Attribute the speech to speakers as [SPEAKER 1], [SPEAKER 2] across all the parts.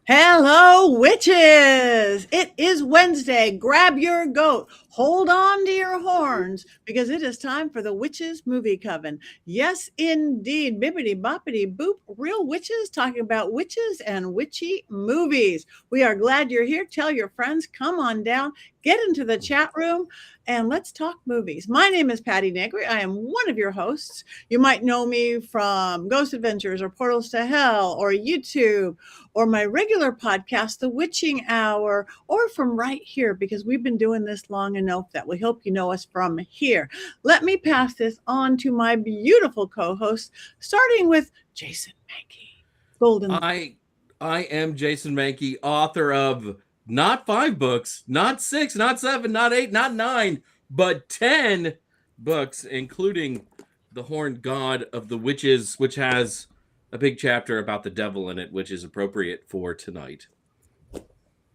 [SPEAKER 1] Hello, witches! It is Wednesday. Grab your goat. Hold on to your horns because it is time for the Witches Movie Coven. Yes, indeed. Bibbity boppity boop. Real witches talking about witches and witchy movies. We are glad you're here. Tell your friends. Come on down. Get into the chat room and let's talk movies. My name is Patti Negri. I am one of your hosts. You might know me from Ghost Adventures or Portals to Hell or YouTube or my regular podcast, The Witching Hour, or from right here, because we've been doing this long enough that we hope you know us from here. Let me pass this on to my beautiful co-host, starting with Jason Mankey. Golden.
[SPEAKER 2] I am Jason Mankey, author of not 5 books, not 6, not 7, not 8, not 9, but 10 books, including The Horned God of the Witches, which has a big chapter about the devil in it, which is appropriate for tonight.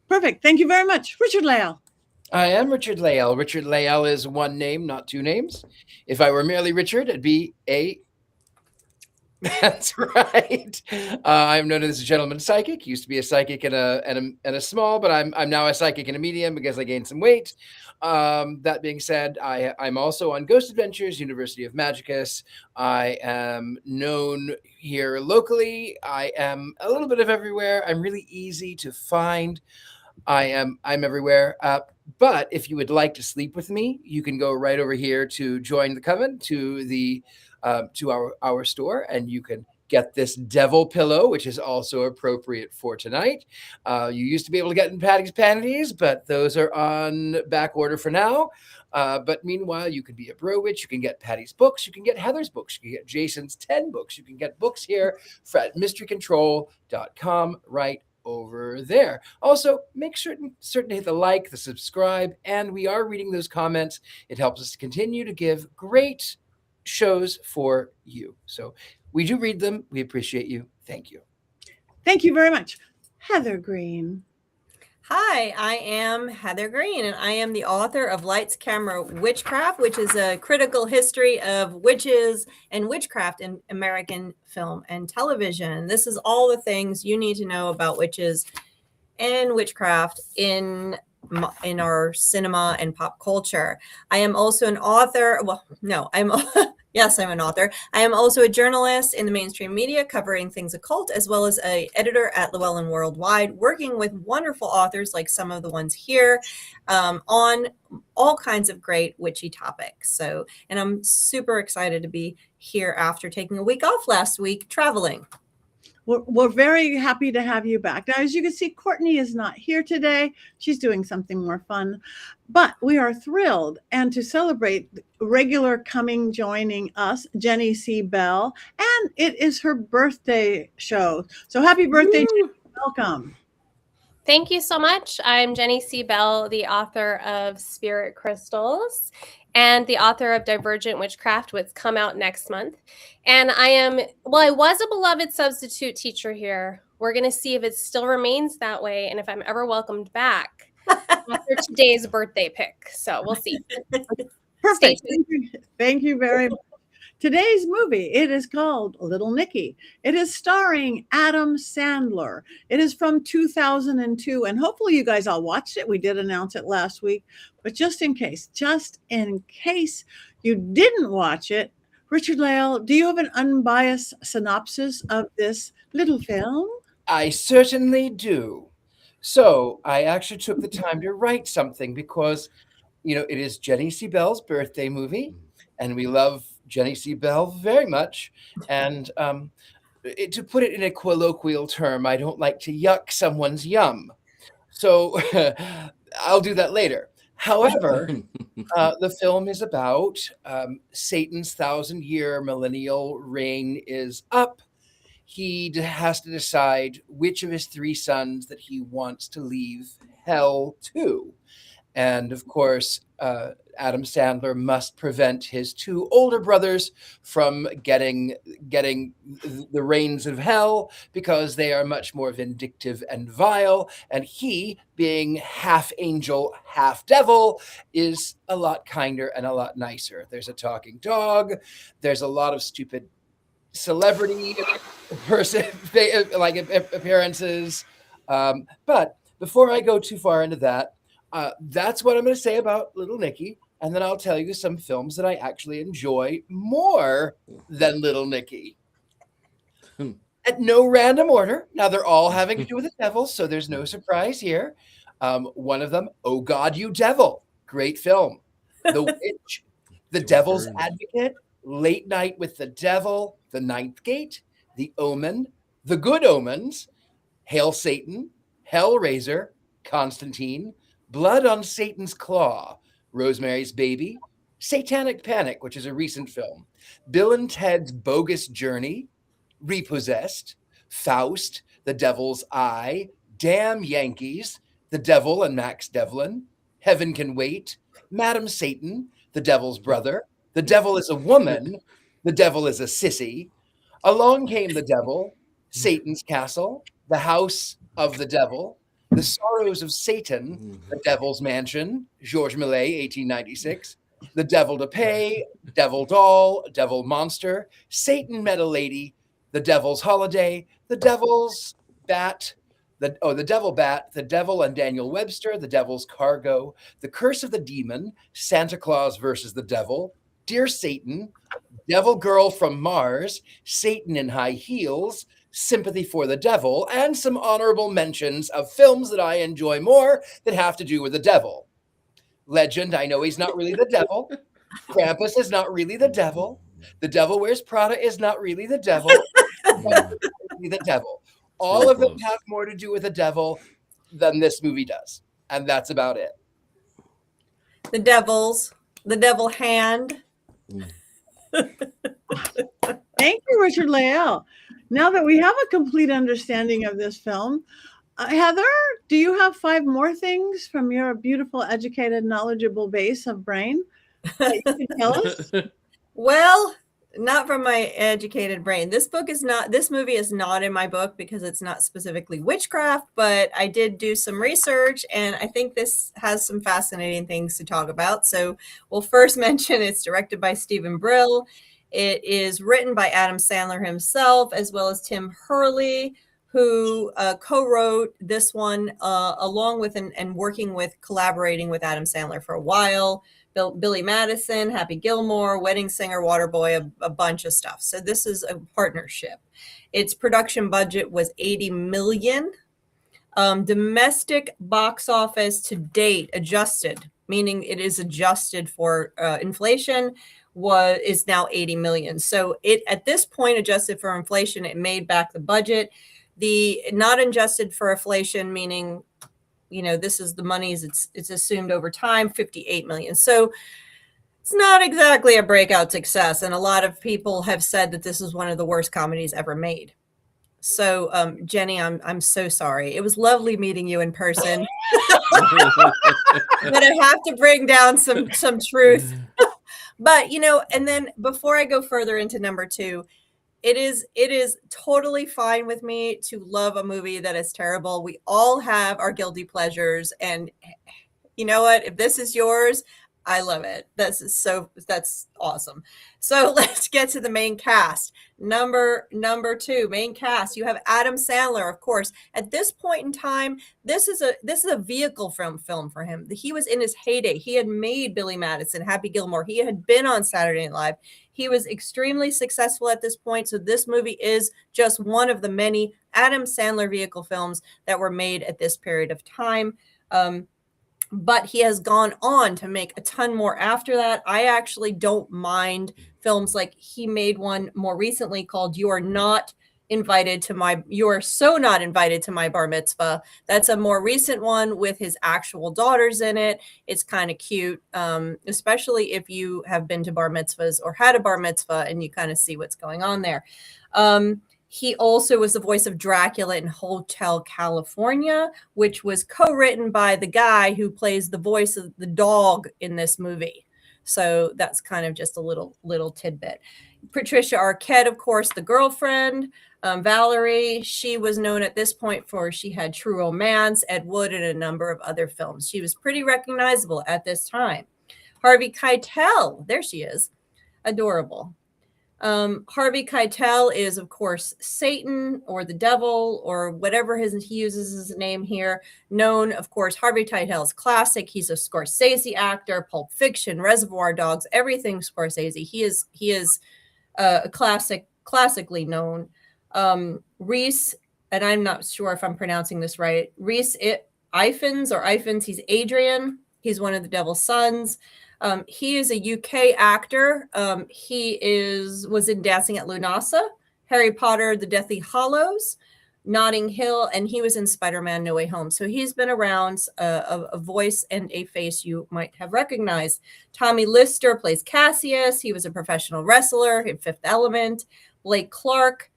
[SPEAKER 1] Perfect. Thank you very much. Richard-Lael.
[SPEAKER 3] I am Richard-Lael. Richard-Lael is one name, not two names. If I were merely Richard, it'd be a... That's right. I'm known as a gentleman psychic. Used to be a psychic and a small, but I'm now a psychic and a medium because I gained some weight. That being said, I'm also on Ghost Adventures, University of Magicus. I am known here locally. I am a little bit of everywhere. I'm really easy to find. I'm everywhere. But if you would like to sleep with me, you can go right over here to join the coven to our store, and you can get this devil pillow, which is also appropriate for tonight. You used to be able to get in Patty's panties, but those are on back order for now. But meanwhile, you can be a bro witch. You can get Patty's books. You can get Heather's books. You can get Jason's 10 books. You can get books here at mysterycontrol.com right over there. Also, make certain to hit the like, the subscribe, and we are reading those comments. It helps us to continue to give great shows for you. So we do read them. We appreciate you. Thank you.
[SPEAKER 1] Thank you very much. Heather Greene.
[SPEAKER 4] Hi, I am Heather Greene, and I am the author of Lights, Camera, Witchcraft, which is a critical history of witches and witchcraft in American film and television. This is all the things you need to know about witches and witchcraft in our cinema and pop culture. I am also an author. Well, no, yes, I'm an author. I am also a journalist in the mainstream media covering things occult, as well as an editor at Llewellyn Worldwide, working with wonderful authors like some of the ones here on all kinds of great witchy topics. And I'm super excited to be here after taking a week off last week traveling.
[SPEAKER 1] We're very happy to have you back. Now, as you can see, Courtney is not here today. She's doing something more fun. But we are thrilled. And to celebrate regular joining us, Jenny C. Bell. And it is her birthday show. So happy birthday, Jenny. Welcome.
[SPEAKER 5] Thank you so much. I'm Jenny C. Bell, the author of Spirit Crystals and the author of Divergent Witchcraft, which come out next month. And I was a beloved substitute teacher here. We're going to see if it still remains that way and if I'm ever welcomed back after today's birthday pick. So we'll see.
[SPEAKER 1] Perfect. Thank you very much. Today's movie, it is called Little Nicky. It is starring Adam Sandler. It is from 2002, and hopefully you guys all watched it. We did announce it last week, but just in case you didn't watch it, Richard-Lael, do you have an unbiased synopsis of this little film?
[SPEAKER 3] I certainly do. So I actually took the time to write something because, it is Jenny C. Bell's birthday movie, and we love Jenny C. Bell very much. And to put it in a colloquial term, I don't like to yuck someone's yum. So I'll do that later. However, the film is about Satan's 1,000-year millennial reign is up. He has to decide which of his 3 sons that he wants to leave hell to. And of course, Adam Sandler must prevent his 2 older brothers from getting the reins of hell because they are much more vindictive and vile. And he, being half angel, half devil, is a lot kinder and a lot nicer. There's a talking dog. There's a lot of stupid celebrity appearances. But before I go too far into that, that's what I'm going to say about Little Nicky. And then I'll tell you some films that I actually enjoy more than Little Nicky. At no random order. Now, they're all having to do with the devil, so there's no surprise here. One of them, Oh God, You Devil. Great film. The Witch, The Devil's Advocate, Late Night with the Devil, The Ninth Gate, The Omen, The Good Omens, Hail Satan, Hellraiser, Constantine, Blood on Satan's Claw, Rosemary's Baby, Satanic Panic, which is a recent film, Bill and Ted's Bogus Journey, Repossessed, Faust, The Devil's Eye, Damn Yankees, The Devil and Max Devlin, Heaven Can Wait, Madam Satan, The Devil's Brother, The Devil is a Woman, The Devil is a Sissy, Along Came the Devil, Satan's Castle, The House of the Devil, The Sorrows of Satan, The Devil's Mansion, Georges Millet, 1896, The Devil to Pay, Devil Doll, Devil Monster, Satan Met a Lady, The Devil's Holiday, The Devil's Bat, The Devil Bat, The Devil and Daniel Webster, The Devil's Cargo, The Curse of the Demon, Santa Claus versus the Devil, Dear Satan, Devil Girl from Mars, Satan in High Heels, Sympathy for the Devil, and some honorable mentions of films that I enjoy more that have to do with the devil. Legend, I know he's not really the devil. Krampus is not really the devil. The Devil Wears Prada is not really the devil. The devil. All of them have more to do with the devil than this movie does. And that's about it.
[SPEAKER 4] The devil hand.
[SPEAKER 1] Thank you, Richard-Lael. Now that we have a complete understanding of this film, Heather, do you have 5 more things from your beautiful, educated, knowledgeable base of brain that you can tell us?
[SPEAKER 4] Well, not from my educated brain. This movie is not in my book because it's not specifically witchcraft, but I did do some research and I think this has some fascinating things to talk about. So we'll first mention it's directed by Stephen Brill. It is written by Adam Sandler himself, as well as Tim Hurley, who co-wrote this one along with and collaborating with Adam Sandler for a while. Billy Madison, Happy Gilmore, Wedding Singer, Waterboy, a bunch of stuff. So this is a partnership. Its production budget was $80 million. Domestic box office to date, adjusted, meaning it is adjusted for inflation, is now $80 million. So it at this point, adjusted for inflation, it made back the budget. The not adjusted for inflation, meaning this is the monies it's assumed over time, $58 million. So it's not exactly a breakout success. And a lot of people have said that this is one of the worst comedies ever made. So Jenny, I'm so sorry. It was lovely meeting you in person. But I have to bring down some truth. But and then before I go further into number 2, it is totally fine with me to love a movie that is terrible. We all have our guilty pleasures, and you know what? If this is yours, I love it. That's awesome. So let's get to the main cast. Number 2, main cast. You have Adam Sandler, of course. At this point in time, this is a vehicle film for him. He was in his heyday. He had made Billy Madison, Happy Gilmore. He had been on Saturday Night Live. He was extremely successful at this point. So this movie is just one of the many Adam Sandler vehicle films that were made at this period of time. But he has gone on to make a ton more after that. I actually don't mind films like he made one more recently called You Are So Not Invited to My Bar Mitzvah. That's a more recent one with his actual daughters in it. It's kind of cute, especially if you have been to bar mitzvahs or had a bar mitzvah and you kind of see what's going on there. He also was the voice of Dracula in Hotel California, which was co-written by the guy who plays the voice of the dog in this movie. So that's kind of just a little tidbit. Patricia Arquette, of course, the girlfriend. Valerie, she was known at this point for she had True Romance, Ed Wood, and a number of other films. She was pretty recognizable at this time. Harvey Keitel, there she is, adorable. Harvey Keitel is, of course, Satan or the devil or whatever he uses his name here. Known, of course, Harvey Keitel's classic. He's a Scorsese actor. Pulp Fiction, Reservoir Dogs, everything Scorsese. He is a classically known. Reese, and I'm not sure if I'm pronouncing this right. Reese Ifans. He's Adrian. He's one of the devil's sons. He is a UK actor. He was in Dancing at Lunasa, Harry Potter, The Deathly Hallows, Notting Hill, and he was in Spider-Man No Way Home. So he's been around, a voice and a face you might have recognized. Tommy Lister plays Cassius. He was a professional wrestler in Fifth Element. Blake Clark,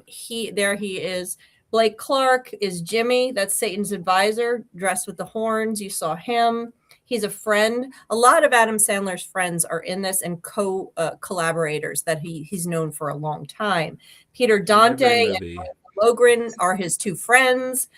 [SPEAKER 4] he is. Blake Clark is Jimmy. That's Satan's advisor, dressed with the horns. You saw him. He's a friend. A lot of Adam Sandler's friends are in this and collaborators that he's known for a long time. Peter Dante and Logren are his two friends.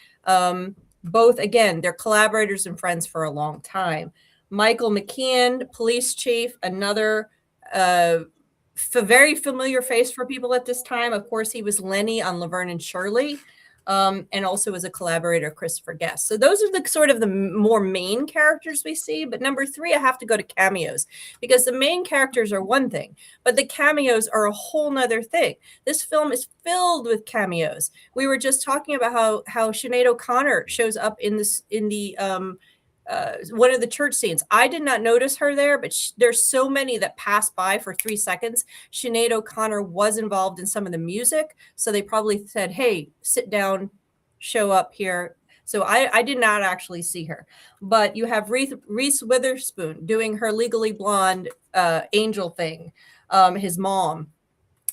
[SPEAKER 4] Both, again, they're collaborators and friends for a long time. Michael McKeon, police chief, another very familiar face for people at this time. Of course, he was Lenny on Laverne and Shirley. And also as a collaborator, Christopher Guest. So those are the sort of the more main characters we see. But number 3, I have to go to cameos, because the main characters are one thing, but the cameos are a whole nother thing. This film is filled with cameos. We were just talking about how Sinead O'Connor shows up in the one of the church scenes. I did not notice her there, but there's so many that pass by for 3 seconds. Sinead O'Connor was involved in some of the music, so they probably said, hey, sit down, show up here. So I did not actually see her. But you have Reese Witherspoon doing her Legally Blonde angel thing, his mom.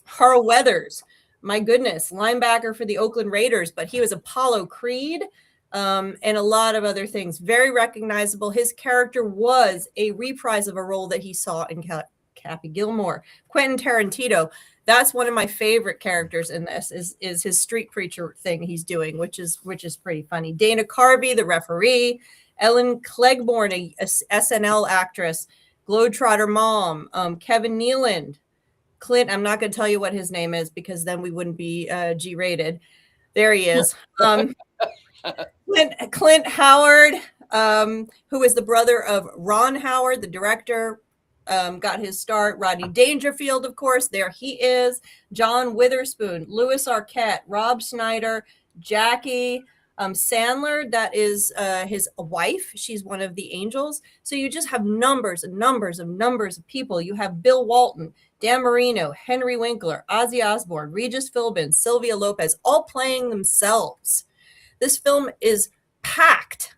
[SPEAKER 4] Carl Weathers, my goodness, linebacker for the Oakland Raiders, but he was Apollo Creed. And a lot of other things. Very recognizable. His character was a reprise of a role that he saw in Happy Gilmore. Quentin Tarantino, that's one of my favorite characters in this, is his street preacher thing he's doing, which is pretty funny. Dana Carvey, the referee. Ellen Clegborn, a SNL actress. Globetrotter mom. Kevin Nealon. Clint, I'm not going to tell you what his name is, because then we wouldn't be G-rated. There he is. Clint Howard, who is the brother of Ron Howard, the director, got his start. Rodney Dangerfield, of course, there he is. John Witherspoon, Louis Arquette, Rob Schneider, Jackie Sandler, that is his wife. She's one of the angels. So you just have numbers and numbers of people. You have Bill Walton, Dan Marino, Henry Winkler, Ozzy Osbourne, Regis Philbin, Sylvia Lopez, all playing themselves. This film is packed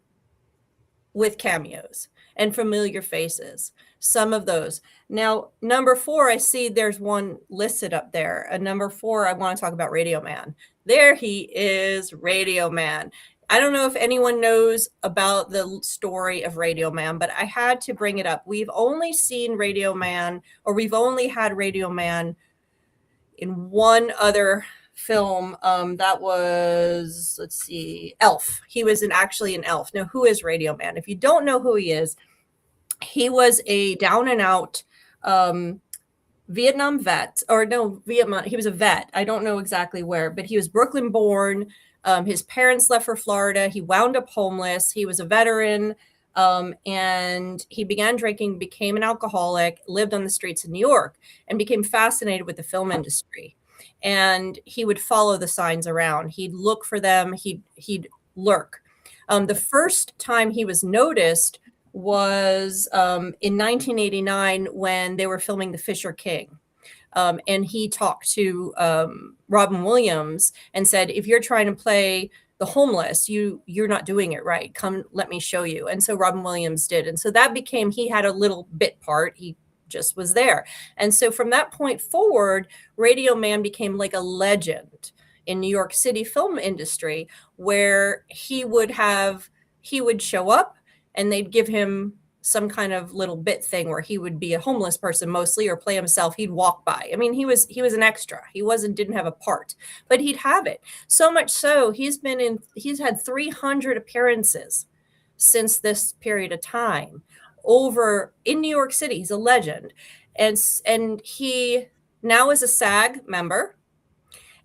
[SPEAKER 4] with cameos and familiar faces, some of those. Now, number 4, I see there's one listed up there. Number 4, I want to talk about Radio Man. There he is, Radio Man. I don't know if anyone knows about the story of Radio Man, but I had to bring it up. We've only seen Radio Man, or we've only had Radio Man in one other film, that was, let's see, Elf. He was actually an Elf. Now, who is Radio Man? If you don't know who he is, he was a down and out Vietnam vet, or no, Vietnam. He was a vet. I don't know exactly where, but he was Brooklyn born. His parents left for Florida. He wound up homeless. He was a veteran, and he began drinking, became an alcoholic, lived on the streets of New York, and became fascinated with the film industry. And he would follow the signs around. He'd look for them. He'd lurk. The first time he was noticed was in 1989 when they were filming The Fisher King. And he talked to Robin Williams and said, if you're trying to play the homeless, you're not doing it right. Come, let me show you. And so Robin Williams did. And so that became, he had a little bit part. He just was there. And so from that point forward, Radio Man became like a legend in New York City film industry, where he would show up and they'd give him some kind of little bit thing where he would be a homeless person mostly, or play himself. He'd walk by. I mean, he was an extra. He didn't have a part, but he'd have it. So much so he's had 300 appearances since this period of time over in New York City. He's a legend. And he now is a SAG member,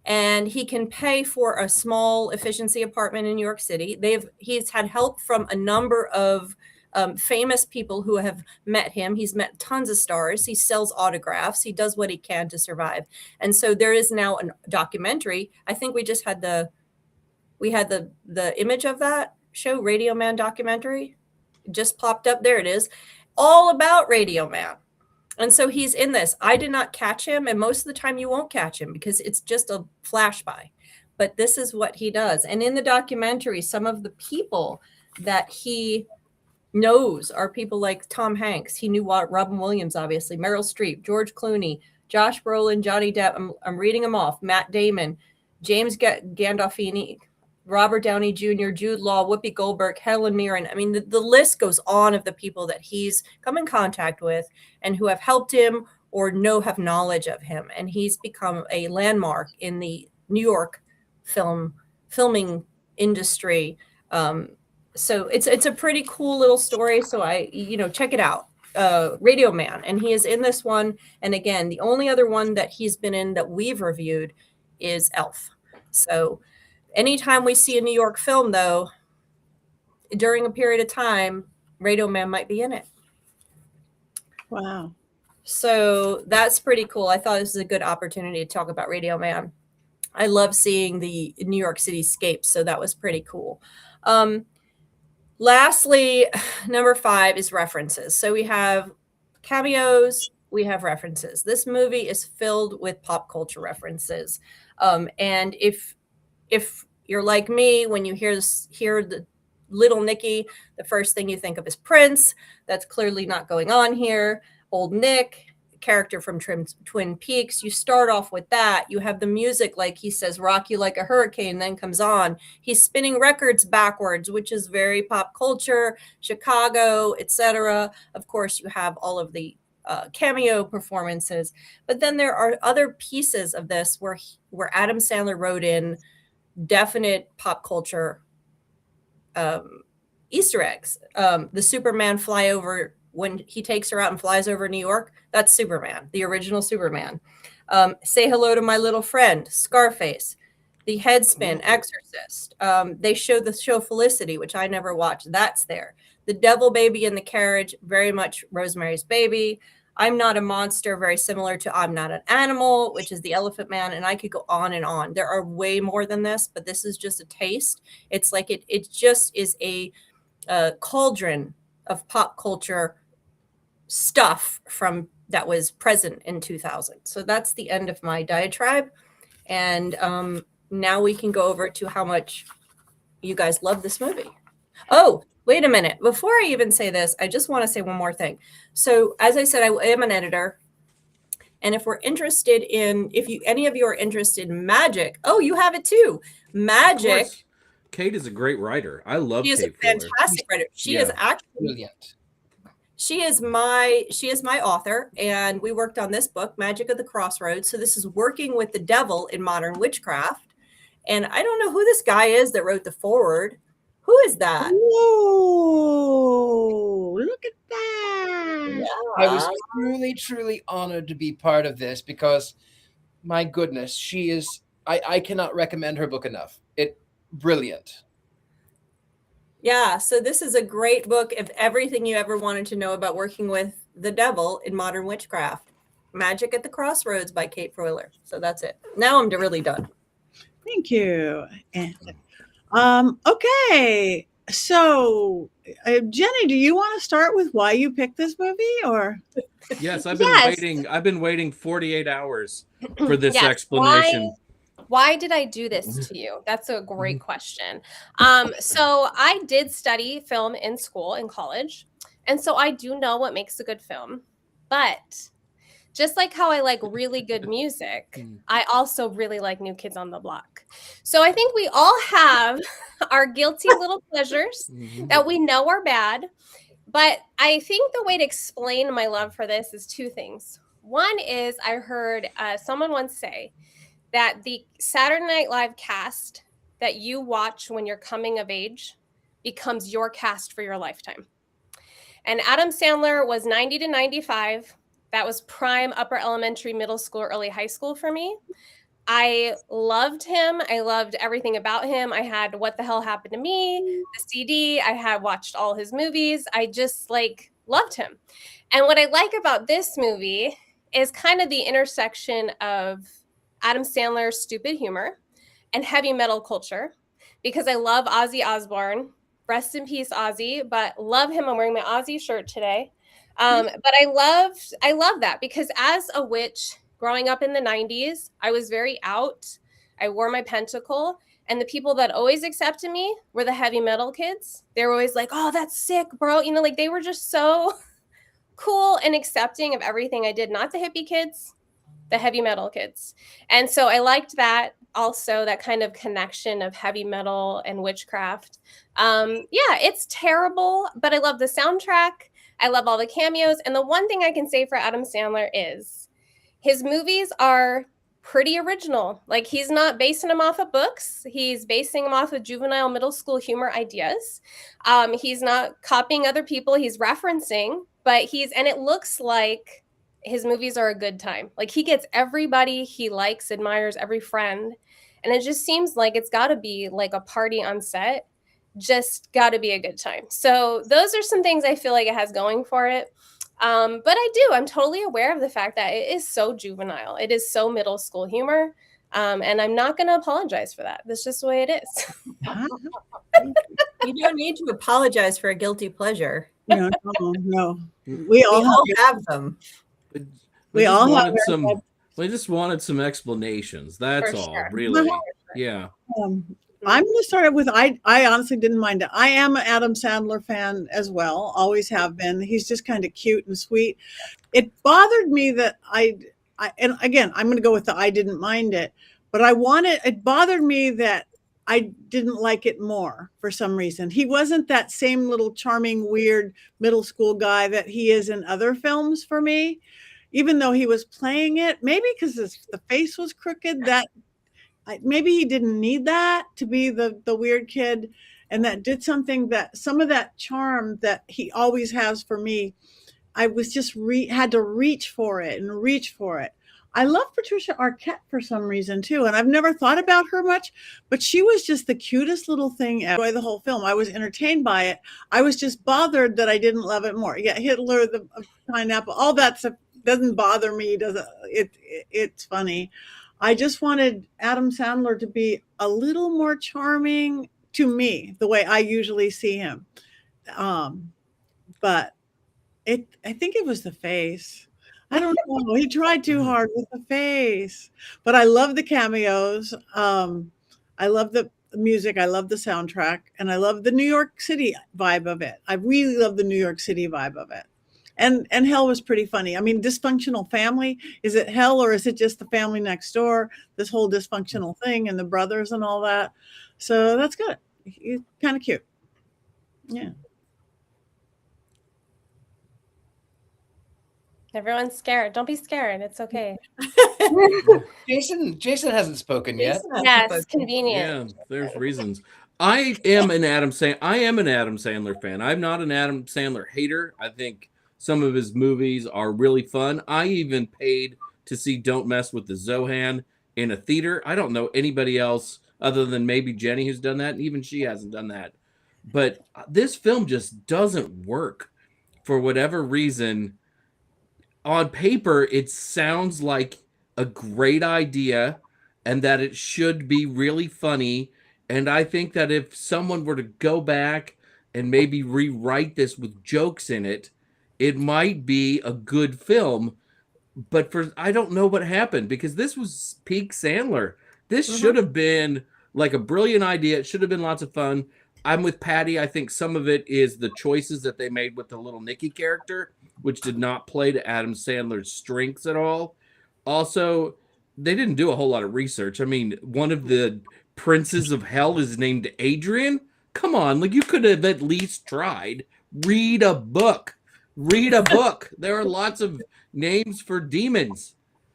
[SPEAKER 4] and he can pay for a small efficiency apartment in New York City. He's had help from a number of famous people who have met him. He's met tons of stars. He sells autographs. He does what he can to survive. And so there is now a documentary. I think we just had the image of that show, Radio Man documentary. It just popped up. There it is. All about Radio Man. And so he's in this. I did not catch him. And most of the time you won't catch him because it's just a flash by. But this is what he does. And in the documentary, some of the people that he knows are people like Tom Hanks. He knew Robin Williams, obviously, Meryl Streep, George Clooney, Josh Brolin, Johnny Depp. I'm reading them off. Matt Damon, James Gandolfini, Robert Downey Jr., Jude Law, Whoopi Goldberg, Helen Mirren. I mean, the list goes on of the people that he's come in contact with and who have helped him or have knowledge of him. And he's become a landmark in the New York filming industry. So it's a pretty cool little story. So check it out. Radio Man. And he is in this one. And again, the only other one that he's been in that we've reviewed is Elf. So anytime we see a New York film, though, during a period of time, Radio Man might be in it.
[SPEAKER 1] Wow.
[SPEAKER 4] So that's pretty cool. I thought this was a good opportunity to talk about Radio Man. I love seeing the New York City scapes, so that was pretty cool. Lastly, number 5 is references. So we have cameos, we have references. This movie is filled with pop culture references. And if you're like me, when you hear the little Nicky, the first thing you think of is Prince. That's clearly not going on here. Old Nick, character from Twin Peaks. You start off with that. You have the music, like he says, rock you like a hurricane, then comes on. He's spinning records backwards, which is very pop culture, Chicago, etc. Of course, you have all of the cameo performances. But then there are other pieces of this where Adam Sandler wrote in definite pop culture Easter eggs. The Superman flyover, when he takes her out and flies over New York, that's Superman, the original Superman. Say Hello to My Little Friend, Scarface, the Headspin, Exorcist. They show the show Felicity, which I never watched. That's there. The Devil Baby in the Carriage, very much Rosemary's Baby. I'm Not a Monster, very similar to I'm Not an Animal, which is the Elephant Man. And I could go on and on. There are way more than this, but this is just a taste. It's like it just is a cauldron of pop culture stuff from that was present in 2000. So that's the end of my diatribe. And now we can go over to how much you guys love this movie. Oh, wait a minute. Before I even say this, I just want to say one more thing. So as I said, I am an editor. And if we're interested in, any of you are interested in magic, oh, you have it too. Magic.
[SPEAKER 2] Kate is a great writer. I love
[SPEAKER 4] Kate. She is a fantastic writer. She is actually
[SPEAKER 3] brilliant.
[SPEAKER 4] She is my author, and we worked on this book, Magic of the Crossroads. So this is working with the devil in modern witchcraft. And I don't know who this guy is that wrote the foreword. Who is that?
[SPEAKER 1] Whoa, look at that.
[SPEAKER 4] Yeah.
[SPEAKER 3] I was truly, truly honored to be part of this because, my goodness, she is, I cannot recommend her book enough. Brilliant.
[SPEAKER 4] Yeah, so this is a great book of everything you ever wanted to know about working with the devil in modern witchcraft. Magic at the Crossroads by Kate Froehler. So that's it. Now I'm really done.
[SPEAKER 1] Thank you. And, okay. So, Jenny, do you want to start with why you picked this movie, or?
[SPEAKER 2] Yes, I've been waiting 48 hours for this explanation.
[SPEAKER 5] Why did I do this to you? That's a great question. So I did study film in school, in college. And so I do know what makes a good film. But just like how I like really good music, I also really like New Kids on the Block. So I think we all have our guilty little pleasures that we know are bad. But I think the way to explain my love for this is 2 things. One is I heard someone once say that the Saturday Night Live cast that you watch when you're coming of age becomes your cast for your lifetime. And Adam Sandler was 90 to 95. That was prime upper elementary, middle school, early high school for me. I loved him. I loved everything about him. I had What the Hell Happened to Me, the CD. I had watched all his movies. I just loved him. And what I like about this movie is kind of the intersection of Adam Sandler's stupid humor and heavy metal culture, because I love Ozzy Osbourne. Rest in peace, Ozzy, but love him. I'm wearing my Ozzy shirt today. But I love that, because as a witch growing up in the 90s, I was very out. I wore my pentacle, and the people that always accepted me were the heavy metal kids. They were always like, "Oh, that's sick, bro." You know, they were just so cool and accepting of everything I did. Not the hippie kids, the heavy metal kids. And so I liked that also, that kind of connection of heavy metal and witchcraft. Yeah, it's terrible, but I love the soundtrack. I love all the cameos. And the one thing I can say for Adam Sandler is his movies are pretty original. He's not basing them off of books. He's basing them off of juvenile middle school humor ideas. He's not copying other people. He's referencing, but and it looks like his movies are a good time. He gets everybody he likes, admires, every friend. And it just seems like it's got to be a party on set. Just got to be a good time. So those are some things I feel like it has going for it. But I'm totally aware of the fact that it is so juvenile. It is so middle school humor. And I'm not going to apologize for that. That's just the way it is.
[SPEAKER 4] You don't need to apologize for a guilty pleasure.
[SPEAKER 1] No. We all
[SPEAKER 4] have them.
[SPEAKER 1] We
[SPEAKER 2] just wanted some explanations. That's
[SPEAKER 5] For
[SPEAKER 2] all,
[SPEAKER 5] sure.
[SPEAKER 2] really. Yeah.
[SPEAKER 1] I'm going to start out with, I honestly didn't mind it. I am an Adam Sandler fan as well. Always have been. He's just kind of cute and sweet. It bothered me that and again, I'm going to go with I didn't mind it, but it bothered me that I didn't like it more for some reason. He wasn't that same little charming, weird middle school guy that he is in other films for me, even though he was playing it. Maybe because the face was crooked, maybe he didn't need that to be the weird kid, and that did something that some of that charm that he always has for me, I was just had to reach for it. I love Patricia Arquette for some reason too, and I've never thought about her much, but she was just the cutest little thing. I enjoyed the whole film. I was entertained by it. I was just bothered that I didn't love it more. Yeah, Hitler, the pineapple, all that stuff doesn't bother me. It's funny. I just wanted Adam Sandler to be a little more charming to me, the way I usually see him. But I think it was the face. I don't know. He tried too hard with the face. But I love the cameos. I love the music. I love the soundtrack. And I love the New York City vibe of it. I really love the New York City vibe of it. And hell was pretty funny. I mean, dysfunctional family. Is it hell, or is it just the family next door? This whole dysfunctional thing and the brothers and all that. So that's good. He's kind of cute. Yeah.
[SPEAKER 5] Everyone's scared. Don't be scared. It's okay.
[SPEAKER 3] Jason hasn't spoken yet.
[SPEAKER 5] Yes, convenient.
[SPEAKER 2] Yeah, there's reasons. I am an Adam Sandler fan. I'm not an Adam Sandler hater. I think some of his movies are really fun. I even paid to see Don't Mess with the Zohan in a theater. I don't know anybody else other than maybe Jenny who's done that, and even she hasn't done that. But this film just doesn't work for whatever reason. On paper, it sounds like a great idea and that it should be really funny. And I think that if someone were to go back and maybe rewrite this with jokes in it, it might be a good film. But I don't know what happened, because this was peak Sandler. This should have been like a brilliant idea. It should have been lots of fun. I'm with Patti. I think some of it is the choices that they made with the little Nicky character, which did not play to Adam Sandler's strengths at all. Also, they didn't do a whole lot of research. I mean, one of the princes of hell is named Adrian. Come on, like, you could have at least tried. Read a book. There are lots of names for demons,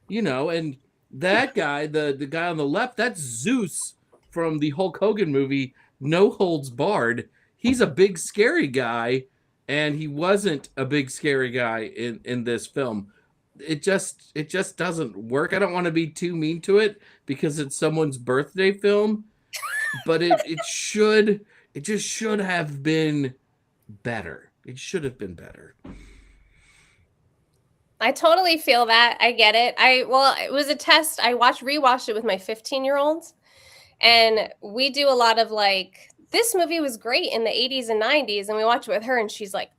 [SPEAKER 2] and that guy, the guy on the left, that's Zeus from the Hulk Hogan movie, No Holds Barred. He's a big, scary guy, and he wasn't a big, scary guy in this film. it just doesn't work. I don't want to be too mean to it because it's someone's birthday film, but it just should have been better. It should have been better.
[SPEAKER 5] I totally feel that. I get it. It was a test. I rewatched it with my 15-year-olds, and we do a lot of like, this movie was great in the 80s and 90s, and we watch it with her, and she's like,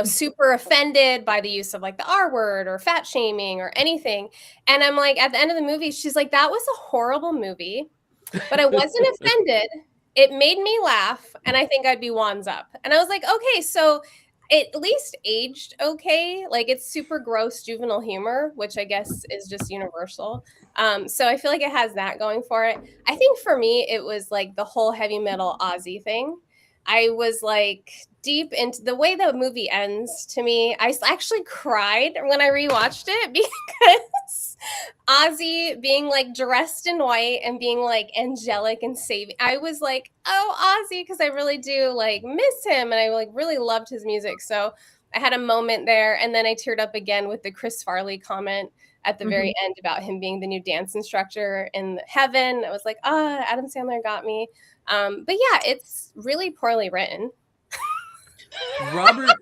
[SPEAKER 5] super offended by the use of like the R word or fat shaming or anything. And I'm like, at the end of the movie, she's like, that was a horrible movie, but I wasn't offended. It made me laugh, and I think I'd be wands up. And I was like, okay, so it at least aged okay. Like, it's super gross juvenile humor, which I guess is just universal. So I feel like it has that going for it. I think for me, it was like the whole heavy metal Ozzy thing. I was like deep into the way the movie ends. To me, I actually cried when I rewatched it because Ozzy being like dressed in white and being like angelic and saving. I was like, oh, Ozzy, because I really do like miss him, and I like really loved his music. So I had a moment there, and then I teared up again with the Chris Farley comment at the very end about him being the new dance instructor in heaven. I was like, Adam Sandler got me. But yeah, it's really poorly written.
[SPEAKER 2] Robert,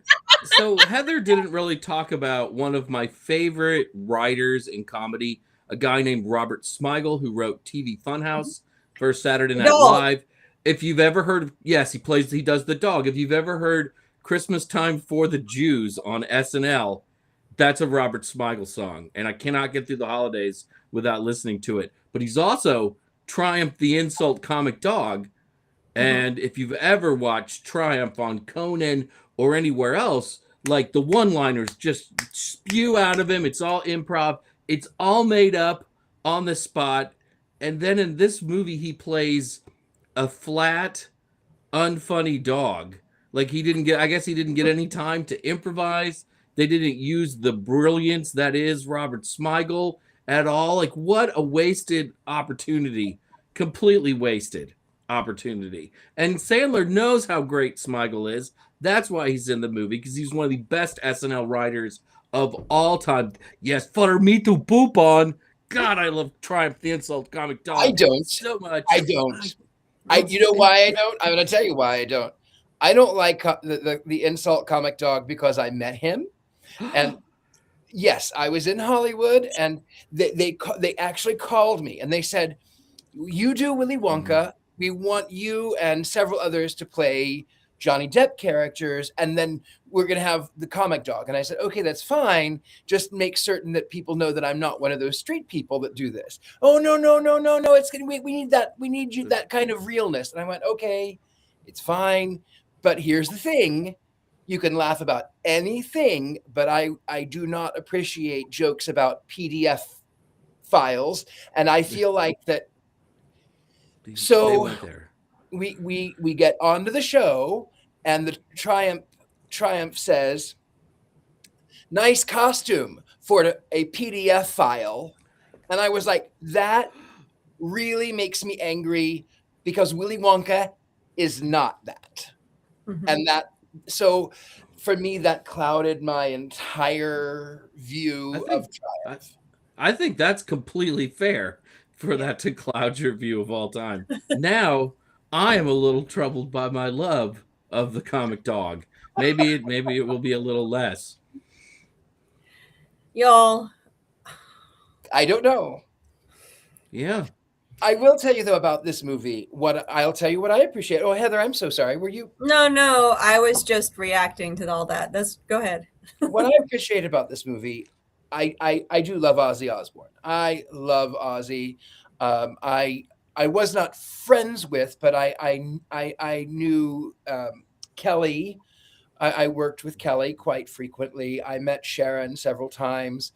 [SPEAKER 2] so Heather didn't really talk about one of my favorite writers in comedy, a guy named Robert Smigel, who wrote TV Funhouse for Saturday Night Live. If you've ever heard, he does the dog. If you've ever heard Christmas Time for the Jews on SNL, that's a Robert Smigel song. And I cannot get through the holidays without listening to it. But he's also Triumph the Insult Comic Dog. And if you've ever watched Triumph on Conan or anywhere else, like the one-liners just spew out of him. It's all improv. It's all made up on the spot. And then in this movie, he plays a flat, unfunny dog. Like he didn't get any time to improvise. They didn't use the brilliance that is Robert Smigel at all. Like, what a wasted opportunity. Completely wasted opportunity. And Sandler knows how great Smigel is. That's why he's in the movie, because he's one of the best SNL writers of all time. Yes, for me to poop on. God, I love Triumph the Insult Comic Dog.
[SPEAKER 3] I don't.
[SPEAKER 2] So much.
[SPEAKER 3] I don't. You know why I don't? I'm going to tell you why I don't. I don't like the Insult Comic Dog because I met him. And yes, I was in Hollywood, and they actually called me, and they said, you do Willy Wonka. We want you and several others to play Johnny Depp characters, and then we're going to have the comic dog. And I said, okay, that's fine. Just make certain that people know that I'm not one of those street people that do this. Oh, no. It's going to we need that. We need you, that kind of realness. And I went, okay, it's fine. But here's the thing. You can laugh about anything, but I do not appreciate jokes about PDF files. And I feel like that. So we get onto the show, and the Triumph says, nice costume for a PDF file. And I was like, that really makes me angry, because Willy Wonka is not that. And so for me, that clouded my entire view of Triumph.
[SPEAKER 2] I think that's completely fair for that to cloud your view of all time. Now, I am a little troubled by my love of the comic dog. Maybe it will be a little less.
[SPEAKER 4] Y'all.
[SPEAKER 3] I don't know.
[SPEAKER 2] Yeah.
[SPEAKER 3] I will tell you, though, about this movie. I'll tell you what I appreciate. Oh, Heather, I'm so sorry. Were you?
[SPEAKER 4] No. I was just reacting to all that. Go ahead.
[SPEAKER 3] What I appreciate about this movie, I do love Ozzy Osbourne. I love Ozzy. I was not friends with, but I knew Kelly. I worked with Kelly quite frequently. I met Sharon several times.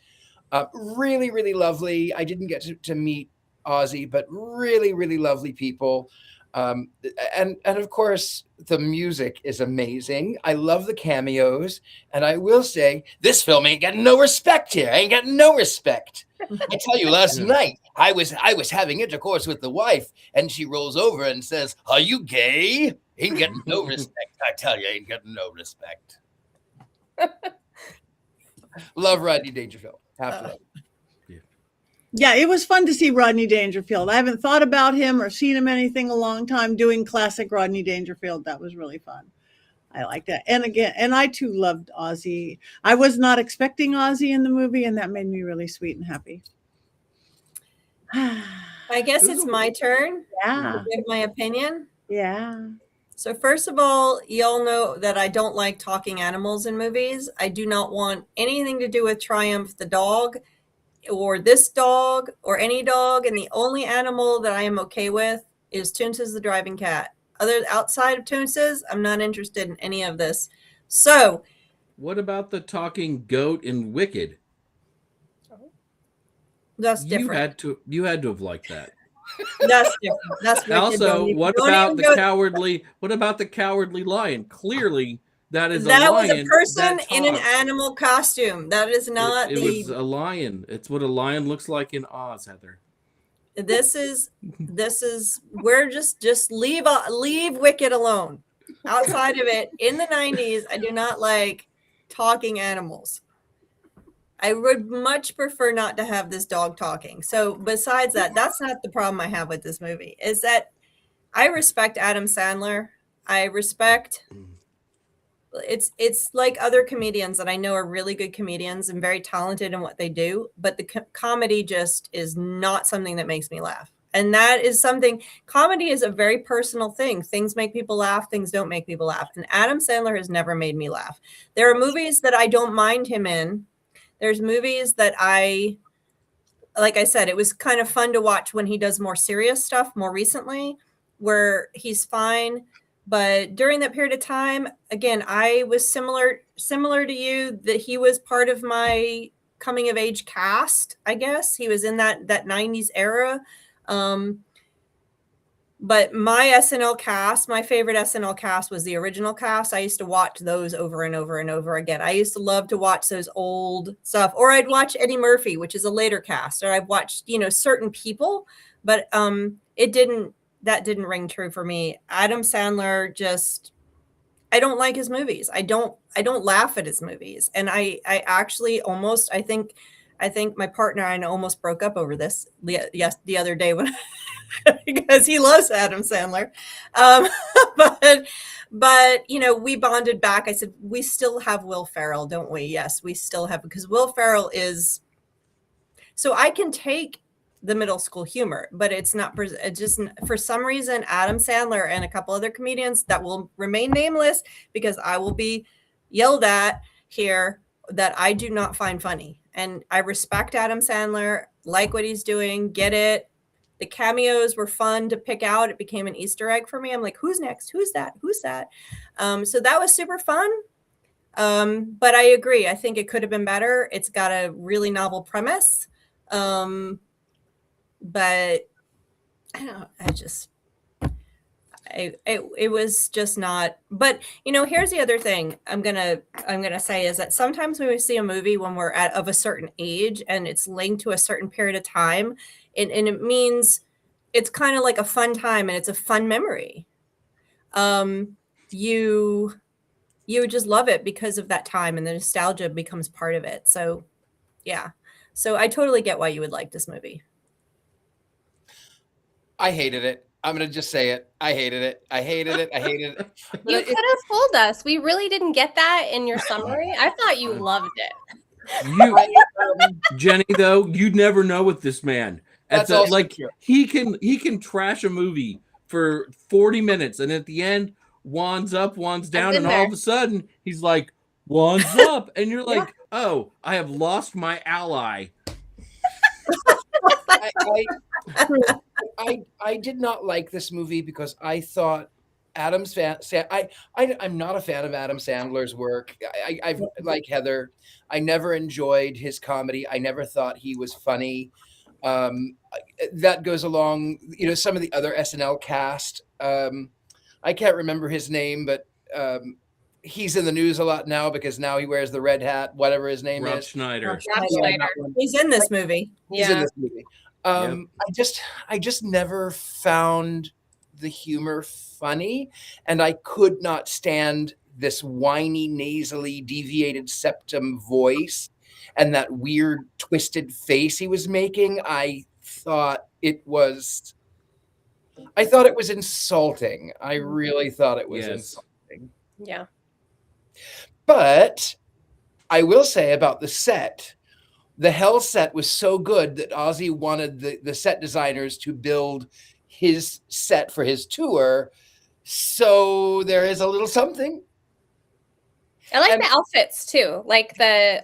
[SPEAKER 3] Really, really lovely. I didn't get to meet Ozzy, but really, really lovely people. And of course, the music is amazing. I love the cameos. And I will say, this film ain't getting no respect here. Ain't getting no respect. I tell you, last night, I was having intercourse with the wife, and she rolls over and says, are you gay? Ain't getting no respect. I tell you, ain't getting no respect. Love Rodney Dangerfield. Have to love him.
[SPEAKER 1] Yeah, it was fun to see Rodney Dangerfield. I haven't thought about him or seen him anything a long time doing classic Rodney Dangerfield. That was really fun. I like that. And again, and I too loved Ozzy. I was not expecting Ozzy in the movie, and that made me really sweet and happy.
[SPEAKER 4] I guess it's my turn
[SPEAKER 1] Yeah.
[SPEAKER 4] to give my opinion.
[SPEAKER 1] Yeah.
[SPEAKER 4] So first of all, y'all know that I don't like talking animals in movies. I do not want anything to do with Triumph the dog or this dog or any dog. And the only animal that I am okay with is Toonces the driving cat. Outside of Toonces, I'm not interested in any of this. So
[SPEAKER 2] What about the talking goat in Wicked?
[SPEAKER 4] that's different.
[SPEAKER 2] You had to have liked that.
[SPEAKER 4] That's different. That's wicked.
[SPEAKER 2] Also, what
[SPEAKER 4] Don't
[SPEAKER 2] about
[SPEAKER 4] even
[SPEAKER 2] the
[SPEAKER 4] go-
[SPEAKER 2] cowardly? What about the cowardly lion? Clearly, that is
[SPEAKER 4] That
[SPEAKER 2] a
[SPEAKER 4] was
[SPEAKER 2] lion.
[SPEAKER 4] a person
[SPEAKER 2] that
[SPEAKER 4] in an
[SPEAKER 2] talks.
[SPEAKER 4] animal costume. That is not
[SPEAKER 2] It was a lion. It's what a lion looks like in Oz, Heather.
[SPEAKER 4] This is we're just leave Wicked alone. Outside of it, in the 90s, I do not like talking animals. I would much prefer not to have this dog talking. So besides that, that's not the problem I have with this movie, is that I respect Adam Sandler. I respect it's like other comedians that I know are really good comedians and very talented in what they do, but the comedy just is not something that makes me laugh. And that is something, comedy is a very personal thing. Things make people laugh, things don't make people laugh. And Adam Sandler has never made me laugh. There are movies that I don't mind him in. There's movies that like I said, it was kind of fun to watch when he does more serious stuff more recently, where he's fine. But during that period of time, again, I was similar to you, that he was part of my coming of age cast, I guess. He was in that 90s era. But my SNL cast, my favorite SNL cast was the original cast. I used to watch those over and over and over again. I used to love to watch those old stuff, or I'd watch Eddie Murphy, which is a later cast, or I've watched, certain people, but that didn't ring true for me. Adam Sandler, I don't like his movies. I don't laugh at his movies. And I actually almost, I think my partner and I almost broke up over this the other day when because he loves Adam Sandler. But we bonded back. I said, we still have Will Ferrell, don't we? Yes, we still have, because Will Ferrell is, so I can take the middle school humor, but it's just for some reason, Adam Sandler and a couple other comedians that will remain nameless because I will be yelled at here, that I do not find funny. And I respect Adam Sandler, like what he's doing, get it. The cameos were fun to pick out. It became an Easter egg for me. I'm like, who's next? Who's that? Who's that? So that was super fun. But I agree. I think it could have been better. It's got a really novel premise. But I don't know. It was just not. But here's the other thing I'm gonna say is that sometimes when we see a movie when we're of a certain age and it's linked to a certain period of time, and it means it's kind of like a fun time and it's a fun memory. You just love it because of that time, and the nostalgia becomes part of it. So yeah. So I totally get why you would like this movie.
[SPEAKER 3] I hated it. I'm going to just say it. I hated it. I hated it.
[SPEAKER 5] You could have told us. We really didn't get that in your summary. I thought you loved it.
[SPEAKER 2] Jenny, though, you'd never know with this man.
[SPEAKER 3] That's also
[SPEAKER 2] like
[SPEAKER 3] true.
[SPEAKER 2] he can trash a movie for 40 minutes, and at the end, wands up, wands down, and all of a sudden he's like, wands up, and you're like, oh, I have lost my ally.
[SPEAKER 3] I did not like this movie because I thought I'm not a fan of Adam Sandler's work. I've like Heather, I never enjoyed his comedy. I never thought he was funny. That goes along, some of the other SNL cast. I can't remember his name, but he's in the news a lot now because now he wears the red hat, whatever his name
[SPEAKER 2] Rob
[SPEAKER 3] is.
[SPEAKER 2] Schneider.
[SPEAKER 4] He's in this movie.
[SPEAKER 3] He's in this movie. I just never found the humor funny, and I could not stand this whiny, nasally, deviated septum voice. and that weird twisted face he was making, I thought it was insulting. I really thought it was insulting.
[SPEAKER 5] Yeah.
[SPEAKER 3] But I will say about the set, the Hell set was so good that Ozzy wanted the set designers to build his set for his tour. So there is a little something.
[SPEAKER 5] I like the outfits too. Like the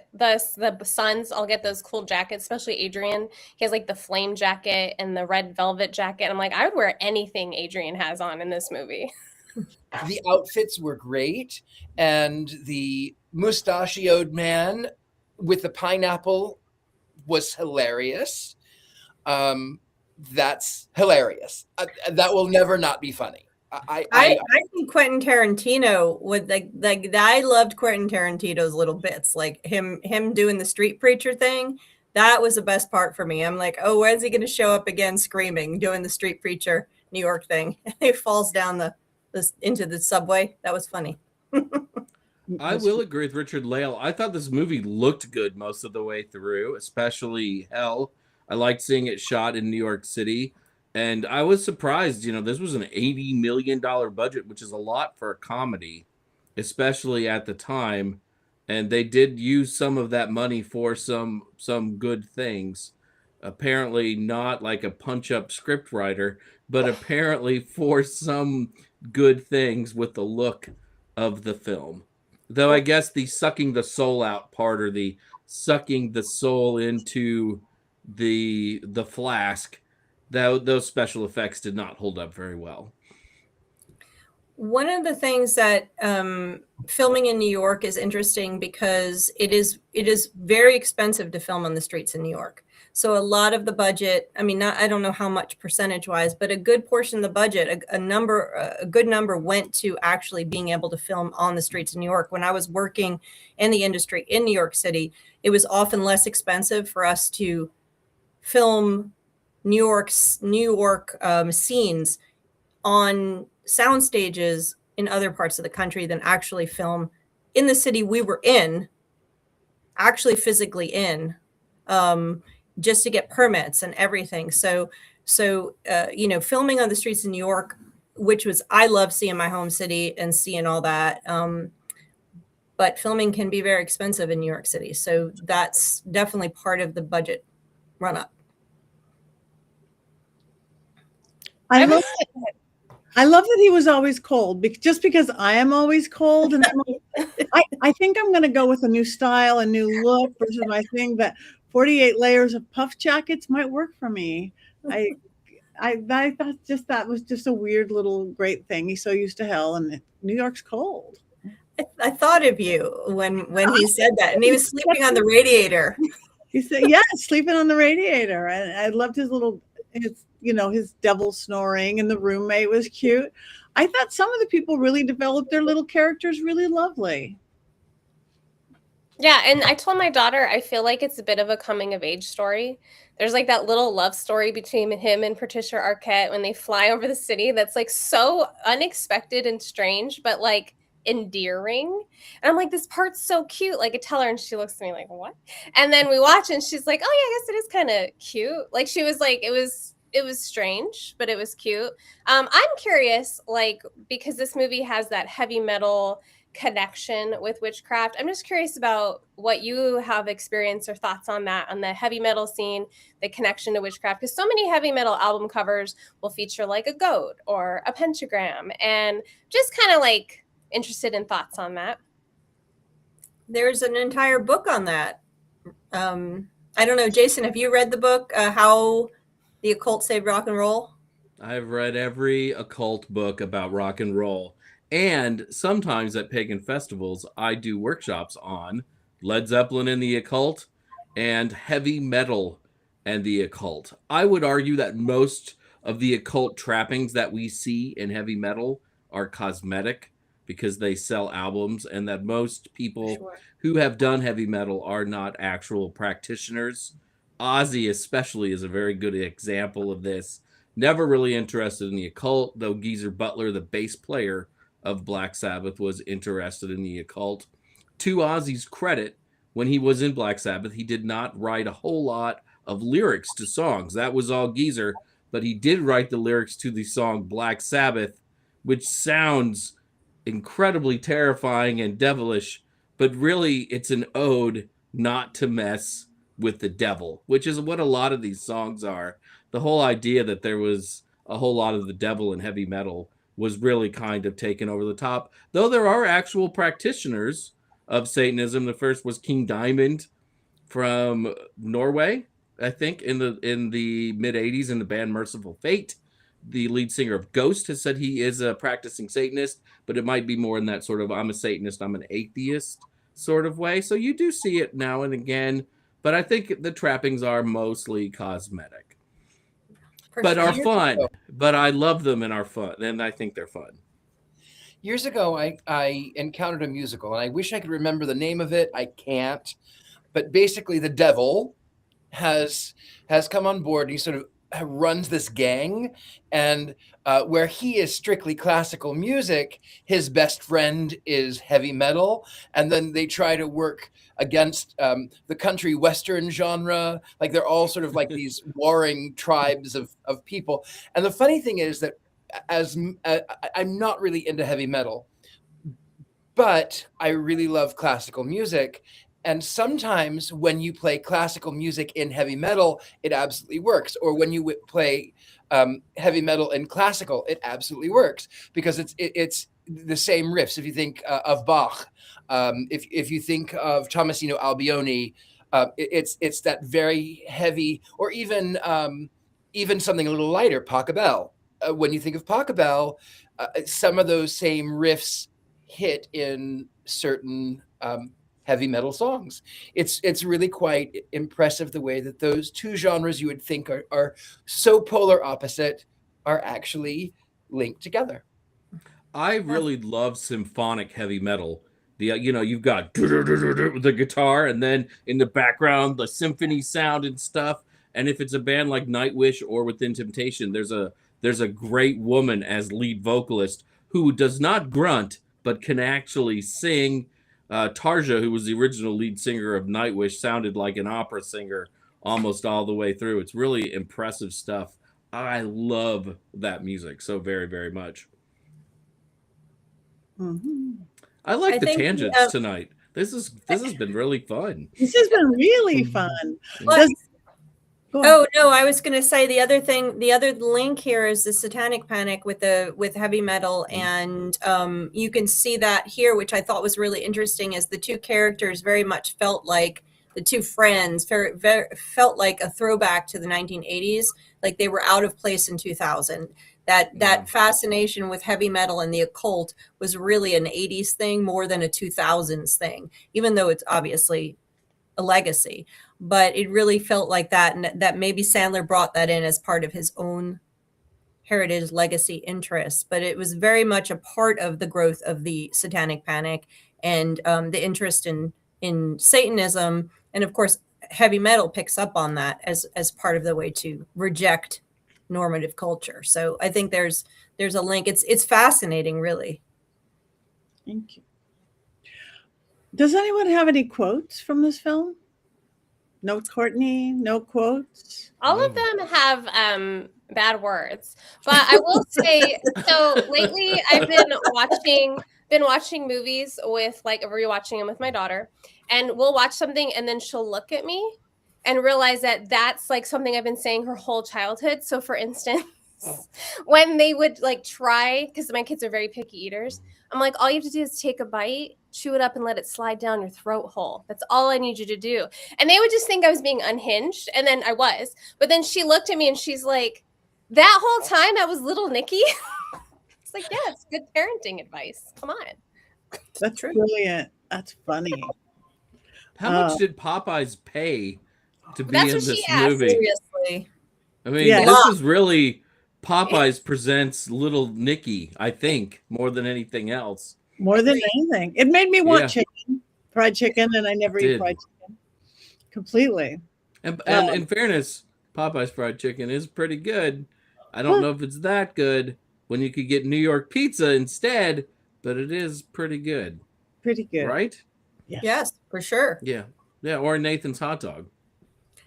[SPEAKER 5] sons all get those cool jackets, especially Adrian. He has like the flame jacket and the red velvet jacket. I'm like, I would wear anything Adrian has on in this movie.
[SPEAKER 3] The outfits were great, and the mustachioed man with the pineapple was hilarious. That's hilarious. That will never not be funny.
[SPEAKER 4] I think Quentin Tarantino would like I loved Quentin Tarantino's little bits, like him doing the street preacher thing. That was the best part for me. I'm like, oh, when's he going to show up again screaming, doing the street preacher New York thing? He falls down into the subway. That was funny.
[SPEAKER 2] I will agree with Richard-Lael. I thought this movie looked good most of the way through, especially Hell. I liked seeing it shot in New York City. And I was surprised, this was an $80 million budget, which is a lot for a comedy, especially at the time. And they did use some of that money for some good things. Apparently not like a punch-up script writer, but apparently for some good things with the look of the film. Though I guess the sucking the soul out part, or the sucking the soul into the flask, those special effects did not hold up very well.
[SPEAKER 4] One of the things that filming in New York is interesting because it is very expensive to film on the streets in New York. So a lot of the budget, I don't know how much percentage wise, but a good portion of the budget, a good number went to actually being able to film on the streets in New York. When I was working in the industry in New York City, it was often less expensive for us to film New York scenes on sound stages in other parts of the country than actually film in the city we were in, actually physically in, just to get permits and everything. So filming on the streets in New York, which was, I love seeing my home city and seeing all that. But filming can be very expensive in New York City. So that's definitely part of the budget run up.
[SPEAKER 1] I love that he was always cold, just because I am always cold. And I think I'm going to go with a new style, a new look versus my thing, that 48 layers of puff jackets might work for me. I thought that was just a weird little great thing. He's so used to Hell, and New York's cold.
[SPEAKER 4] I thought of you when he said that, and he was sleeping on the radiator.
[SPEAKER 1] He said, yeah, sleeping on the radiator. And I loved his devil snoring, and the roommate was cute. I thought some of the people really developed their little characters really lovely.
[SPEAKER 5] Yeah, and I told my daughter, I feel like it's a bit of a coming of age story. There's like that little love story between him and Patricia Arquette when they fly over the city that's like so unexpected and strange, but like endearing. And I'm like, this part's so cute. Like I tell her and she looks at me like, what? And then we watch and she's like, oh yeah, I guess it is kind of cute. Like she was like, it was strange, but it was cute. I'm curious, like, because this movie has that heavy metal connection with witchcraft. I'm just curious about what you have experienced or thoughts on that, on the heavy metal scene, the connection to witchcraft, because so many heavy metal album covers will feature like a goat or a pentagram, and just kind of like interested in thoughts on that.
[SPEAKER 4] There's an entire book on that. I don't know, Jason, have you read the book, How the Occult Saved Rock and Roll?
[SPEAKER 2] I've read every occult book about rock and roll. And sometimes at pagan festivals, I do workshops on Led Zeppelin and the occult and heavy metal and the occult. I would argue that most of the occult trappings that we see in heavy metal are cosmetic because they sell albums, and that most people who have done heavy metal are not actual practitioners. Ozzy especially is a very good example of this. Never really interested in the occult, though Geezer Butler, the bass player of Black Sabbath, was interested in the occult. To Ozzy's credit, when he was in Black Sabbath, he did not write a whole lot of lyrics to songs. That was all Geezer, but he did write the lyrics to the song Black Sabbath, which sounds incredibly terrifying and devilish, but really it's an ode not to mess with the devil, which is what a lot of these songs are. The whole idea that there was a whole lot of the devil in heavy metal was really kind of taken over the top, though there are actual practitioners of Satanism. The first was King Diamond from Norway, I think, in the mid 80s, in the band Merciful Fate. The lead singer of Ghost has said he is a practicing Satanist, but it might be more in that sort of I'm a Satanist, I'm an atheist sort of way. So you do see it now and again, but I think the trappings are mostly cosmetic, but are fun. But I love them and are fun, and I think they're fun.
[SPEAKER 3] Years ago, I encountered a musical, and I wish I could remember the name of it. I can't. But basically, the devil has come on board. And he sort of runs this gang, and where he is strictly classical music, his best friend is heavy metal, and then they try to work against the country western genre. Like they're all sort of like these warring tribes of people. And the funny thing is that I'm not really into heavy metal, but I really love classical music. And sometimes when you play classical music in heavy metal, it absolutely works. Or when you play heavy metal in classical, it absolutely works because it's the same riffs. If you think of Bach, if you think of Tommasino Albione, it's that very heavy, or even something a little lighter, Pachelbel. When you think of Pachelbel, some of those same riffs hit in certain heavy metal songs. It's really quite impressive the way that those two genres you would think are so polar opposite are actually linked together.
[SPEAKER 2] I really love symphonic heavy metal. You've got the guitar, and then in the background the symphony sound and stuff. And if it's a band like Nightwish or Within Temptation, there's a great woman as lead vocalist who does not grunt but can actually sing. Tarja, who was the original lead singer of Nightwish, sounded like an opera singer almost all the way through. It's really impressive stuff. I love that music so very, very much.
[SPEAKER 1] Mm-hmm.
[SPEAKER 2] I like the tangents tonight. This has been really fun.
[SPEAKER 1] This has been really fun.
[SPEAKER 4] Oh no, I was going to say the other link here is the Satanic Panic with heavy metal, and you can see that here, which I thought was really interesting, is the two characters very much felt like the two friends, felt like a throwback to the 1980s, like they were out of place in 2000. That fascination with heavy metal and the occult was really an 80s thing more than a 2000s thing, even though it's obviously a legacy. But it really felt like that, and that maybe Sandler brought that in as part of his own heritage legacy interests. But it was very much a part of the growth of the Satanic Panic and the interest in Satanism. And of course, heavy metal picks up on that as part of the way to reject normative culture. So I think there's a link. It's fascinating, really.
[SPEAKER 1] Thank you. Does anyone have any quotes from this film? No, Courtney, no quotes.
[SPEAKER 5] All of them have bad words, but I will say, so lately I've been watching movies with, like, rewatching them with my daughter, and we'll watch something and then she'll look at me and realize that that's like something I've been saying her whole childhood. So for instance, when they would like try, because my kids are very picky eaters, I'm like, all you have to do is take a bite, chew it up, and let it slide down your throat hole. That's all I need you to do. And they would just think I was being unhinged. And then I was. But then she looked at me and she's like, that whole time I was little Nicky? It's like, yeah, it's good parenting advice. Come on.
[SPEAKER 1] That's brilliant. That's funny.
[SPEAKER 2] How much did Popeyes pay to be in this movie?
[SPEAKER 4] Seriously.
[SPEAKER 2] I mean, this is really Popeyes presents Little Nicky, I think, more than anything else.
[SPEAKER 1] More than anything. It made me want fried chicken, and I never eat fried chicken. Completely.
[SPEAKER 2] And in fairness, Popeyes fried chicken is pretty good. I don't know if it's that good when you could get New York pizza instead, but it is pretty good.
[SPEAKER 1] Pretty good.
[SPEAKER 2] Right?
[SPEAKER 4] Yes, for sure.
[SPEAKER 2] Yeah. Yeah, or Nathan's hot dog.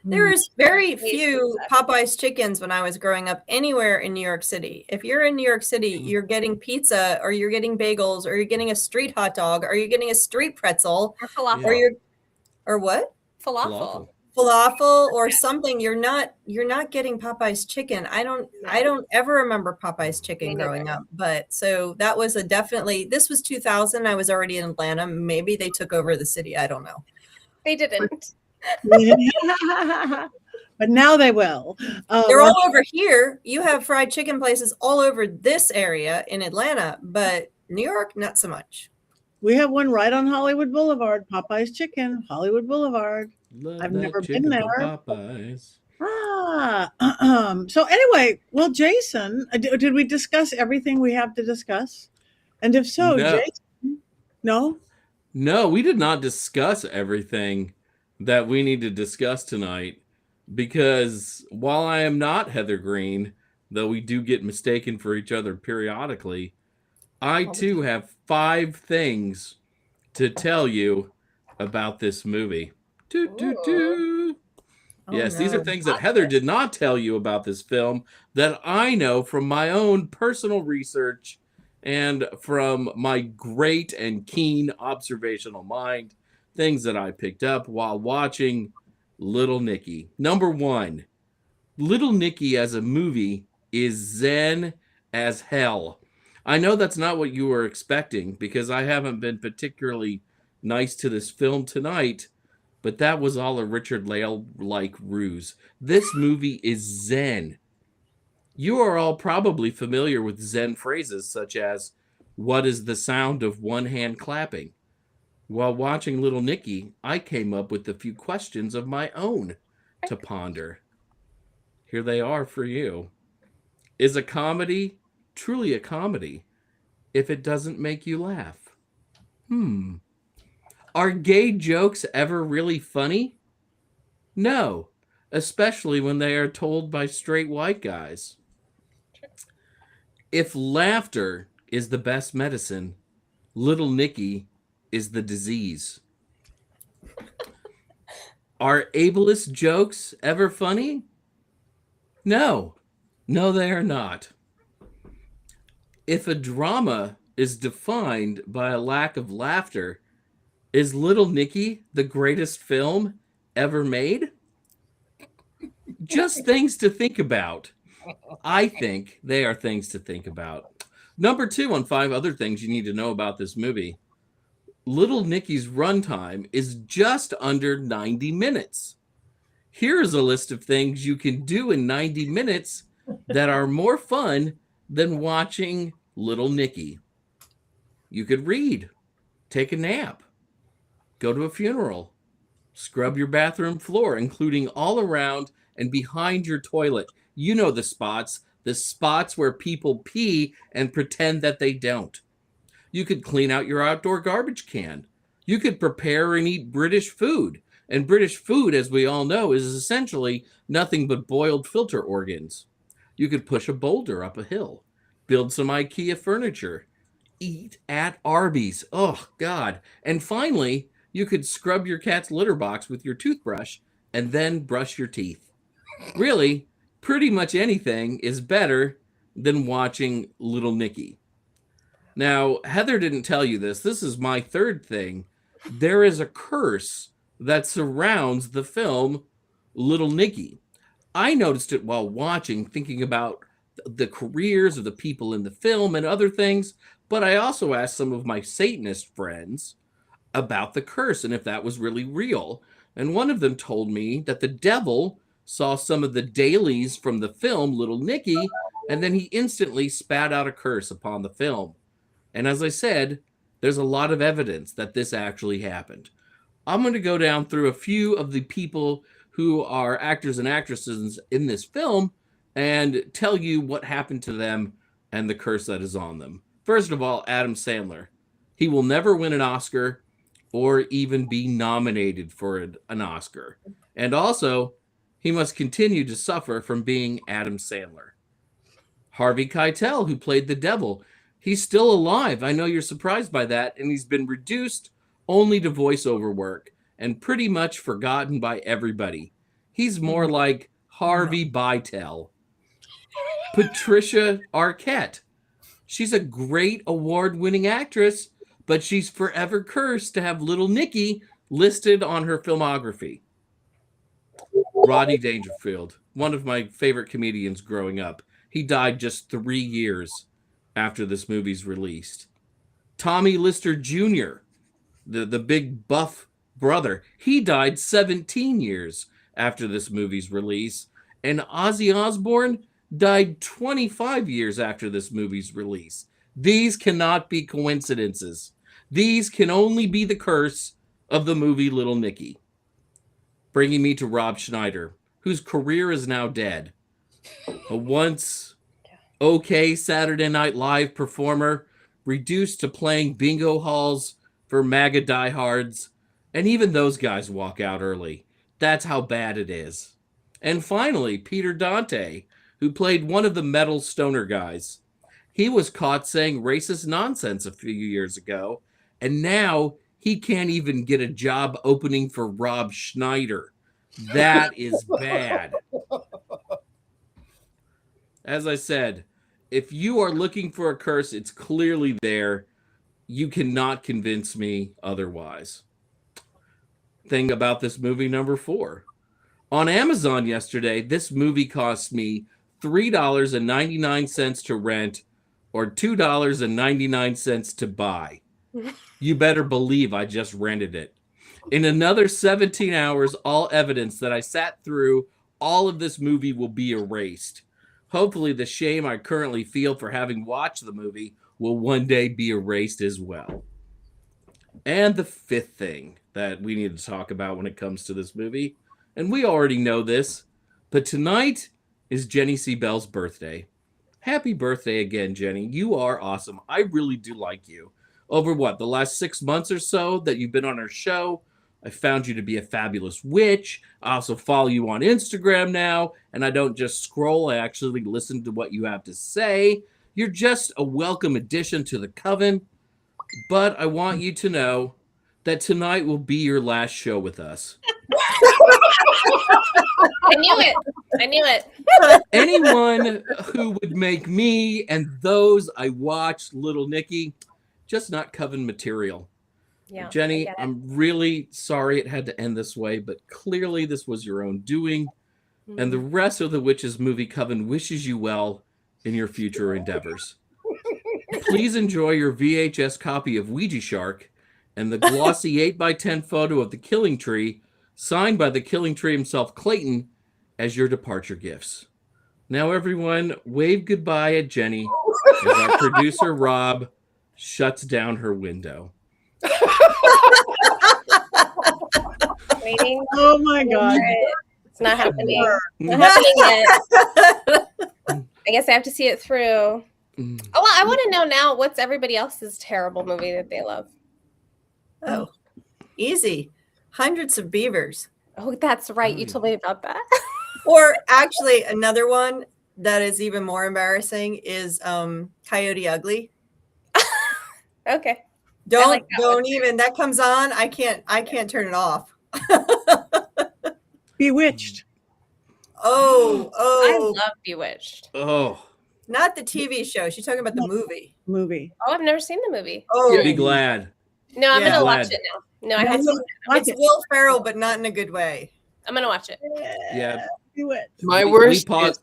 [SPEAKER 4] There was very few Popeye's chickens when I was growing up anywhere in New York City. If you're in New York City, you're getting pizza or you're getting bagels or you're getting a street hot dog or you're getting a street pretzel
[SPEAKER 5] Or falafel.
[SPEAKER 4] or or what?
[SPEAKER 5] Falafel.
[SPEAKER 4] Falafel or something. You're not getting Popeye's chicken. I don't ever remember Popeye's chicken growing up. But so that was this was 2000. I was already in Atlanta. Maybe they took over the city. I don't know.
[SPEAKER 5] They didn't.
[SPEAKER 1] But now they will.
[SPEAKER 4] They're all over here. You have fried chicken places all over this area in Atlanta, but New York, not so much.
[SPEAKER 1] We have one right on Hollywood Boulevard, Popeye's Chicken, Hollywood Boulevard.
[SPEAKER 2] Love
[SPEAKER 1] I've
[SPEAKER 2] that
[SPEAKER 1] never
[SPEAKER 2] chicken
[SPEAKER 1] been
[SPEAKER 2] from
[SPEAKER 1] there.
[SPEAKER 2] Popeyes.
[SPEAKER 1] So anyway, well, Jason, did we discuss everything we have to discuss? And if so,
[SPEAKER 2] No.
[SPEAKER 1] Jason, no?
[SPEAKER 2] No, we did not discuss everything that we need to discuss tonight, because while I am not Heather Greene, though we do get mistaken for each other periodically, I too have 5 things to tell you about this movie. Yes, these are things that Heather did not tell you about this film that I know from my own personal research and from my great and keen observational mind, things that I picked up while watching Little Nicky. Number 1, Little Nicky as a movie is zen as hell. I know that's not what you were expecting, because I haven't been particularly nice to this film tonight, but that was all a Richard-Lael-like ruse. This movie is zen. You are all probably familiar with zen phrases such as, "What is the sound of one hand clapping?" While watching Little Nicky, I came up with a few questions of my own to ponder. Here they are for you. Is a comedy truly a comedy if it doesn't make you laugh? Are gay jokes ever really funny? No, especially when they are told by straight white guys. If laughter is the best medicine, Little Nicky is the disease. Are ableist jokes ever funny? No, they are not. If a drama is defined by a lack of laughter, is Little Nicky the greatest film ever made? Just things to think about. I think they are things to think about. Number 2 on 5 other things you need to know about this movie. Little Nicky's runtime is just under 90 minutes. Here's a list of things you can do in 90 minutes that are more fun than watching Little Nicky. You could read, take a nap, go to a funeral, scrub your bathroom floor, including all around and behind your toilet. You know the spots where people pee and pretend that they don't. You could clean out your outdoor garbage can. You could prepare and eat British food. And British food, as we all know, is essentially nothing but boiled filter organs. You could push a boulder up a hill, build some IKEA furniture, eat at Arby's. Oh, God. And finally, you could scrub your cat's litter box with your toothbrush and then brush your teeth. Really, pretty much anything is better than watching Little Nicky. Now, Heather didn't tell you this. This is my 3rd thing. There is a curse that surrounds the film Little Nicky. I noticed it while watching, thinking about the careers of the people in the film and other things, but I also asked some of my Satanist friends about the curse and if that was really real. And one of them told me that the devil saw some of the dailies from the film Little Nicky, and then he instantly spat out a curse upon the film. And as I said, there's a lot of evidence that this actually happened. I'm going to go down through a few of the people who are actors and actresses in this film and tell you what happened to them and the curse that is on them. First of all, Adam Sandler. He will never win an Oscar or even be nominated for an Oscar. And also, he must continue to suffer from being Adam Sandler. Harvey Keitel, who played the devil, he's still alive. I know you're surprised by that, and he's been reduced only to voiceover work. and pretty much forgotten by everybody. He's more like Harvey Keitel. Patricia Arquette. She's a great award-winning actress, but she's forever cursed to have little Nicky listed on her filmography. Rodney Dangerfield, one of my favorite comedians growing up. He died just 3 years after this movie's released. Tommy Lister Jr., the big buff brother, he died 17 years after this movie's release. And Ozzy Osbourne died 25 years after this movie's release. These cannot be coincidences. These can only be the curse of the movie Little Nicky. Bringing me to Rob Schneider, whose career is now dead. A once okay Saturday Night Live performer, reduced to playing bingo halls for MAGA diehards, and even those guys walk out early. That's how bad it is. And finally, Peter Dante, who played one of the metal stoner guys. He was caught saying racist nonsense a few years ago, and now he can't even get a job opening for Rob Schneider. That is bad. As I said, if you are looking for a curse, it's clearly there. You cannot convince me otherwise. Thing about this movie number 4. On Amazon yesterday, this movie cost me $3.99 to rent or $2.99 to buy. You better believe I just rented it. In another 17 hours, all evidence that I sat through all of this movie will be erased. Hopefully, the shame I currently feel for having watched the movie will one day be erased as well. And the 5th thing that we need to talk about when it comes to this movie, and we already know this, but tonight is Jenny C. Bell's birthday. Happy birthday again, Jenny. You are awesome. I really do like you. Over the last 6 months or so that you've been on our show, I found you to be a fabulous witch. I also follow you on Instagram now, and I don't just scroll. I actually listen to what you have to say. You're just a welcome addition to the coven, but I want you to know that tonight will be your last show with us.
[SPEAKER 5] I knew it.
[SPEAKER 2] Anyone who would make me and those I watched Little Nicky just not coven material.
[SPEAKER 5] Yeah,
[SPEAKER 2] Jenny, I'm really sorry it had to end this way, but clearly this was your own doing. Mm-hmm. And the rest of the Witches Movie Coven wishes you well in your future endeavors. Please enjoy your VHS copy of Ouija Shark and the glossy 8x10 photo of the Killing Tree, signed by the Killing Tree himself, Clayton, as your departure gifts. Now, everyone, wave goodbye at Jenny as our producer, Rob, shuts down her window.
[SPEAKER 5] Waiting.
[SPEAKER 1] Oh my God.
[SPEAKER 5] It's not happening. Not happening yet. I guess I have to see it through. Oh, well, I want to know now, what's everybody else's terrible movie that they love?
[SPEAKER 4] Oh, easy. Hundreds of Beavers.
[SPEAKER 5] Oh, that's right. You told me about that.
[SPEAKER 4] Or actually, another one that is even more embarrassing is Coyote Ugly.
[SPEAKER 5] Okay.
[SPEAKER 4] Don't even. That comes on. I can't turn it off.
[SPEAKER 1] Bewitched.
[SPEAKER 4] Oh.
[SPEAKER 5] I love Bewitched.
[SPEAKER 2] Oh.
[SPEAKER 4] Not the TV show. She's talking about the movie.
[SPEAKER 5] Oh, I've never seen the movie.
[SPEAKER 4] Oh,
[SPEAKER 2] be glad.
[SPEAKER 5] No, I'm gonna watch it now. No, I have to.
[SPEAKER 4] It's Will Ferrell, but not in a good way.
[SPEAKER 5] I'm gonna watch it.
[SPEAKER 2] Yeah.
[SPEAKER 1] Bewitched.
[SPEAKER 3] My worst is...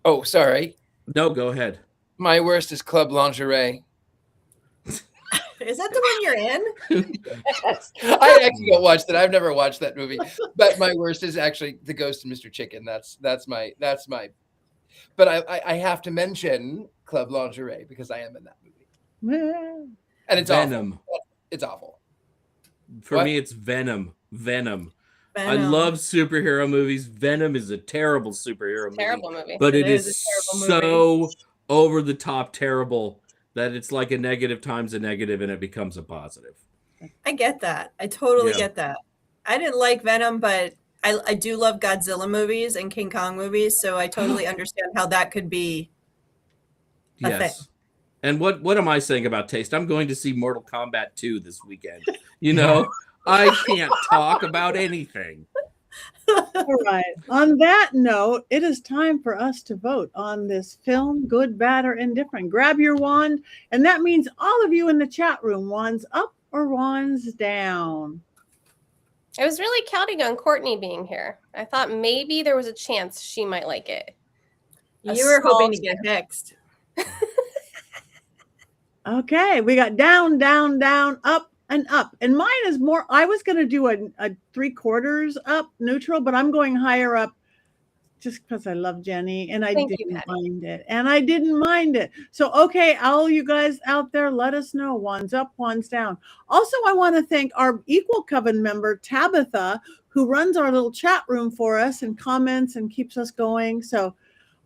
[SPEAKER 3] Oh, sorry.
[SPEAKER 2] No, go ahead.
[SPEAKER 3] My worst is Club Lingerie.
[SPEAKER 4] Is that the one you're in?
[SPEAKER 3] Yes. I actually don't watch that. I've never watched that movie. But my worst is actually The Ghost of Mr. Chicken. That's my. But I have to mention Club Lingerie because I am in that movie. And it's
[SPEAKER 2] Venom.
[SPEAKER 3] Awful. It's awful.
[SPEAKER 2] For me, it's Venom. I love superhero movies. Venom is a terrible superhero movie.
[SPEAKER 5] Terrible movie.
[SPEAKER 2] But it is
[SPEAKER 4] a terrible
[SPEAKER 2] so
[SPEAKER 4] movie.
[SPEAKER 2] over the top terrible that it's like a negative times a negative and it becomes a positive.
[SPEAKER 4] I get that. I totally get that. I didn't like Venom, but I do love Godzilla movies and King Kong movies, so I totally understand how that could be a thing.
[SPEAKER 2] And what am I saying about taste? I'm going to see Mortal Kombat 2 this weekend. You know, I can't talk about anything.
[SPEAKER 1] All right. On that note, it is time for us to vote on this film, good, bad, or indifferent. Grab your wand, and that means all of you in the chat room, wands up or wands down.
[SPEAKER 5] I was really counting on Courtney being here. I thought maybe there was a chance she might like it.
[SPEAKER 4] You were hoping to get hexed.
[SPEAKER 1] Okay, we got down, down, down, up, and up. And mine is more, I was going to do a 3/4 up neutral, but I'm going higher up just because I love Jenny and I didn't mind it. And I didn't mind it. So, okay, all you guys out there, let us know. Wands up, wands down. Also, I want to thank our Equal Coven member, Tabitha, who runs our little chat room for us and comments and keeps us going. So,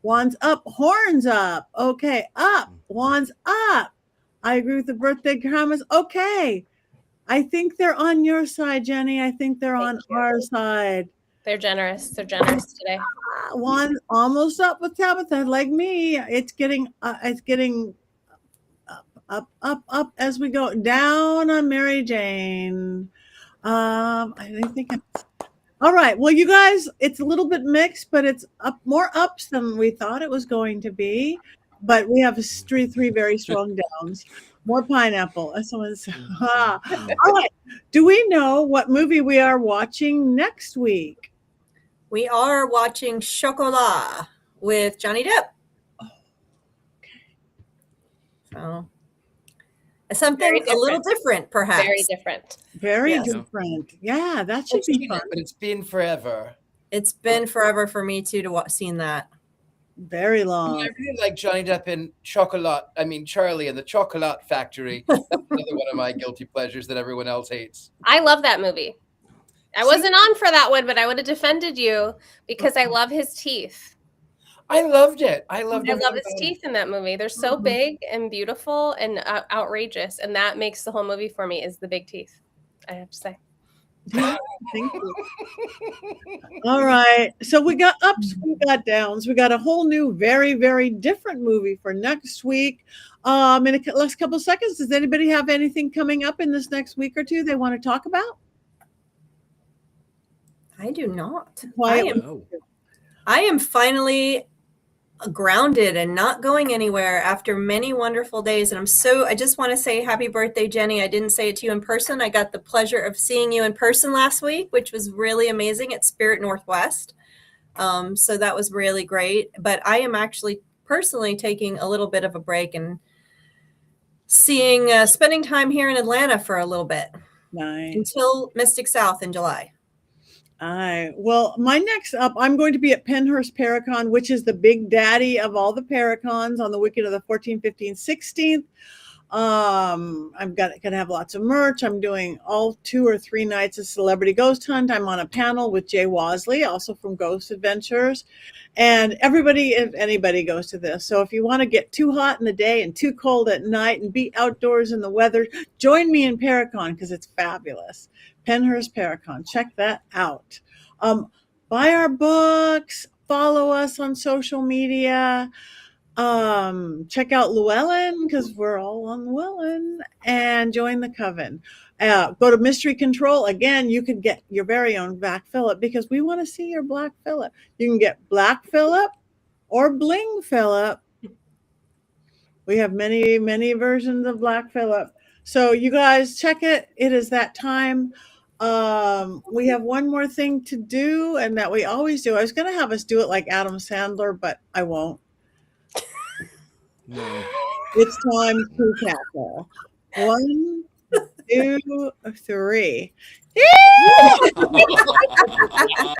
[SPEAKER 1] wands up, horns up. Okay, up, wands up. I agree with the birthday comments. Okay. I think they're on your side, Jenny. I think they're on our side.
[SPEAKER 5] They're generous. They're generous today.
[SPEAKER 1] One almost up with Tabitha, like me. It's getting up as we go down on Mary Jane. I think it's all right. Well, you guys, it's a little bit mixed, but it's up more ups than we thought it was going to be. But we have three very strong downs. More pineapple. Someone said, all right. Do we know what movie we are watching next week?
[SPEAKER 4] We are watching Chocolat with Johnny Depp.
[SPEAKER 1] Oh, okay.
[SPEAKER 4] So something a little different, perhaps.
[SPEAKER 5] Very different.
[SPEAKER 1] Very different. Yeah, that should be fun.
[SPEAKER 3] But it's been forever.
[SPEAKER 4] It's been forever for me too to seen that.
[SPEAKER 1] Very long.
[SPEAKER 3] I really like Johnny Depp in Chocolat. I mean, Charlie and the Chocolat Factory. That's another one of my guilty pleasures that everyone else hates.
[SPEAKER 5] I love that movie. I wasn't on for that one, but I would have defended you because I love his teeth.
[SPEAKER 3] I loved it. I love
[SPEAKER 5] his teeth in that movie. They're so big and beautiful and outrageous, and that makes the whole movie for me is the big teeth. I have to say.
[SPEAKER 1] Thank you. All right. So we got ups, we got downs. We got a whole new, very, very different movie for next week. In the last couple of seconds, does anybody have anything coming up in this next week or two they want to talk about?
[SPEAKER 4] I do not.
[SPEAKER 1] I
[SPEAKER 4] am finally grounded and not going anywhere after many wonderful days. And I just want to say happy birthday, Jenny. I didn't say it to you in person. I got the pleasure of seeing you in person last week, which was really amazing at Spirit Northwest. So that was really great. But I am actually personally taking a little bit of a break and spending time here in Atlanta for a little bit.
[SPEAKER 1] Nice.
[SPEAKER 4] Until Mystic South in July.
[SPEAKER 1] Well, my next up, I'm going to be at Pennhurst Paracon, which is the big daddy of all the Paracons on the weekend of the 14th, 15th, 16th. I'm going to have lots of merch. I'm doing all 2 or 3 nights of Celebrity Ghost Hunt. I'm on a panel with Jay Wasley, also from Ghost Adventures. And everybody, if anybody goes to this. So if you want to get too hot in the day and too cold at night and be outdoors in the weather, join me in Paracon because it's fabulous. Pennhurst Paracon. Check that out. Buy our books. Follow us on social media. Check out Llewellyn because we're all on Llewellyn, and join the coven. Go to Mystery Control. Again, you can get your very own Black Phillip because we want to see your Black Phillip. You can get Black Phillip or Bling Phillip. We have many, many versions of Black Phillip. So you guys check it. It is that time. We have one more thing to do, and that we always do. I was going to have us do it like Adam Sandler, but I won't.
[SPEAKER 2] No.
[SPEAKER 1] It's time to cackle. 1, 2, 3.